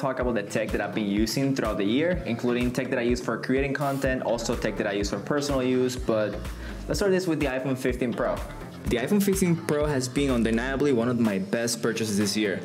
talk about the tech that I've been using throughout the year, including tech that I use for creating content, also tech that I use for personal use, but let's start this with the iPhone 15 Pro. The iPhone 15 Pro has been undeniably one of my best purchases this year.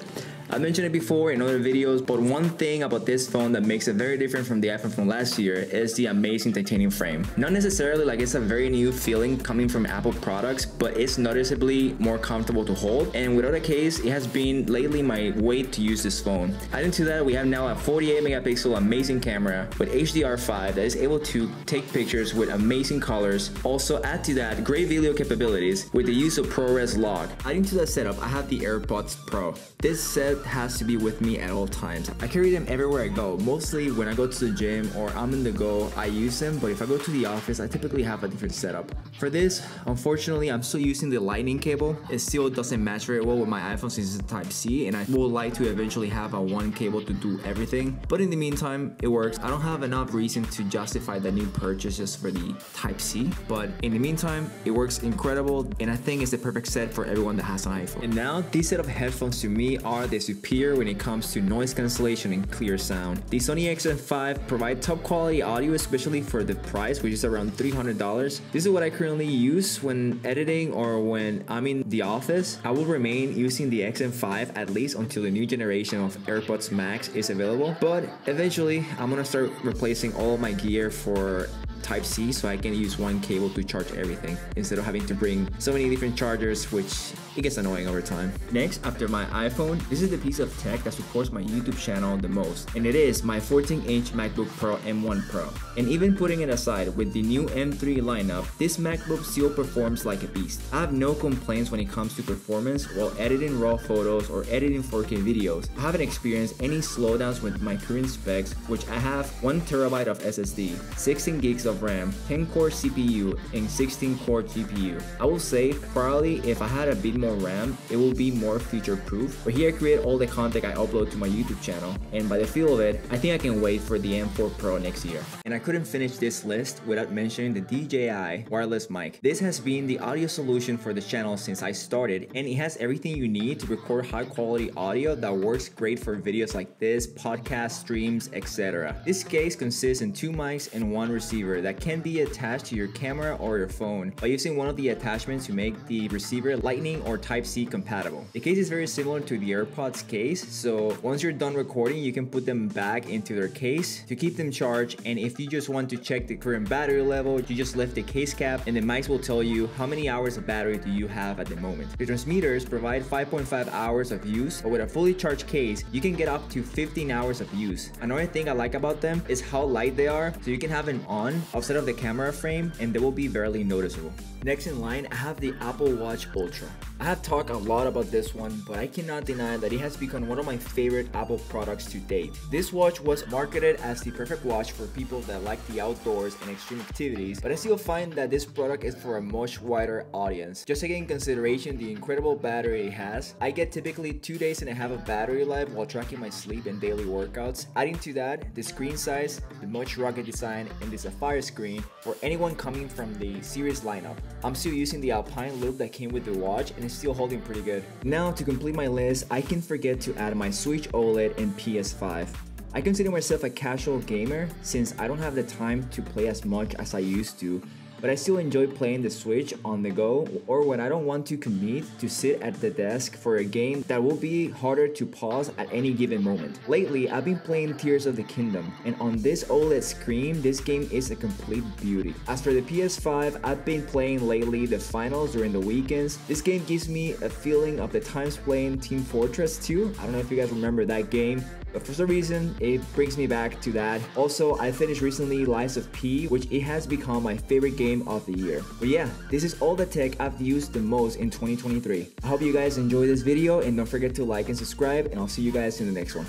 I mentioned it before in other videos, but one thing about this phone that makes it very different from the iPhone from last year is the amazing titanium frame. Not necessarily like it's a very new feeling coming from Apple products, but it's noticeably more comfortable to hold. And without a case, it has been lately my way to use this phone. Adding to that, we have now a 48 megapixel amazing camera with HDR5 that is able to take pictures with amazing colors. Also add to that great video capabilities with the use of ProRes log. Adding to that setup, I have the AirPods Pro. This set has to be with me at all times. I carry them everywhere I go. Mostly when I go to the gym or I'm in the go, I use them, but if I go to the office, I typically have a different setup. For this, unfortunately, I'm still using the lightning cable. It still doesn't match very well with my iPhone since it's Type-C, and I would like to eventually have a one cable to do everything. But in the meantime, it works. I don't have enough reason to justify the new purchases for the Type-C, but in the meantime, it works incredible, and I think it's the perfect set for everyone that has an iPhone. And now, these set of headphones to me are the superior when it comes to noise cancellation and clear sound. The Sony XM5 provide top quality audio, especially for the price, which is around $300. This is what I currently use when editing or when I'm in the office. I will remain using the XM5 at least until the new generation of AirPods Max is available, but eventually I'm gonna start replacing all of my gear for Type-C so I can use one cable to charge everything instead of having to bring so many different chargers, which it gets annoying over time. Next, after my iPhone, this is the piece of tech that supports my YouTube channel the most, and it is my 14-inch MacBook Pro M1 Pro. And even putting it aside, with the new M3 lineup, this MacBook still performs like a beast. I have no complaints when it comes to performance while editing raw photos or editing 4K videos. I haven't experienced any slowdowns with my current specs, which I have 1 terabyte of SSD, 16 gigs of RAM, 10-core CPU, and 16-core GPU. I will say, probably if I had a bit more RAM, it will be more future-proof, but here I create all the content I upload to my YouTube channel, and by the feel of it, I think I can wait for the M4 Pro next year. And I couldn't finish this list without mentioning the DJI wireless mic. This has been the audio solution for the channel since I started, and it has everything you need to record high-quality audio that works great for videos like this, podcast streams, etc. This case consists in 2 mics and 1 receiver that can be attached to your camera or your phone by using one of the attachments to make the receiver Lightning or Type-C compatible. The case is very similar to the AirPods case, so once you're done recording, you can put them back into their case to keep them charged, and if you just want to check the current battery level, you just lift the case cap and the mics will tell you how many hours of battery do you have at the moment. The transmitters provide 5.5 hours of use, but with a fully charged case, you can get up to 15 hours of use. Another thing I like about them is how light they are, so you can have them on outside of the camera frame and they will be barely noticeable. Next in line, I have the Apple Watch Ultra. I have talked a lot about this one, but I cannot deny that it has become one of my favorite Apple products to date. This watch was marketed as the perfect watch for people that like the outdoors and extreme activities, but I still find that this product is for a much wider audience. Just taking in consideration the incredible battery it has, I get typically 2 days and a half of battery life while tracking my sleep and daily workouts. Adding to that, the screen size, the much rugged design, and the sapphire screen for anyone coming from the series lineup. I'm still using the Alpine loop that came with the watch and it's still holding pretty good. Now to complete my list, I can forget to add my Switch OLED and PS5. I consider myself a casual gamer since I don't have the time to play as much as I used to, but I still enjoy playing the Switch on the go or when I don't want to commit to sit at the desk for a game that will be harder to pause at any given moment. Lately, I've been playing Tears of the Kingdom, and on this OLED screen, this game is a complete beauty. As for the PS5, I've been playing lately the finals during the weekends. This game gives me a feeling of the times playing Team Fortress 2. I don't know if you guys remember that game, but for some reason, it brings me back to that. Also, I finished recently Lies of P, which it has become my favorite game of the year. But yeah, this is all the tech I've used the most in 2023. I hope you guys enjoyed this video, and don't forget to like and subscribe, and I'll see you guys in the next one.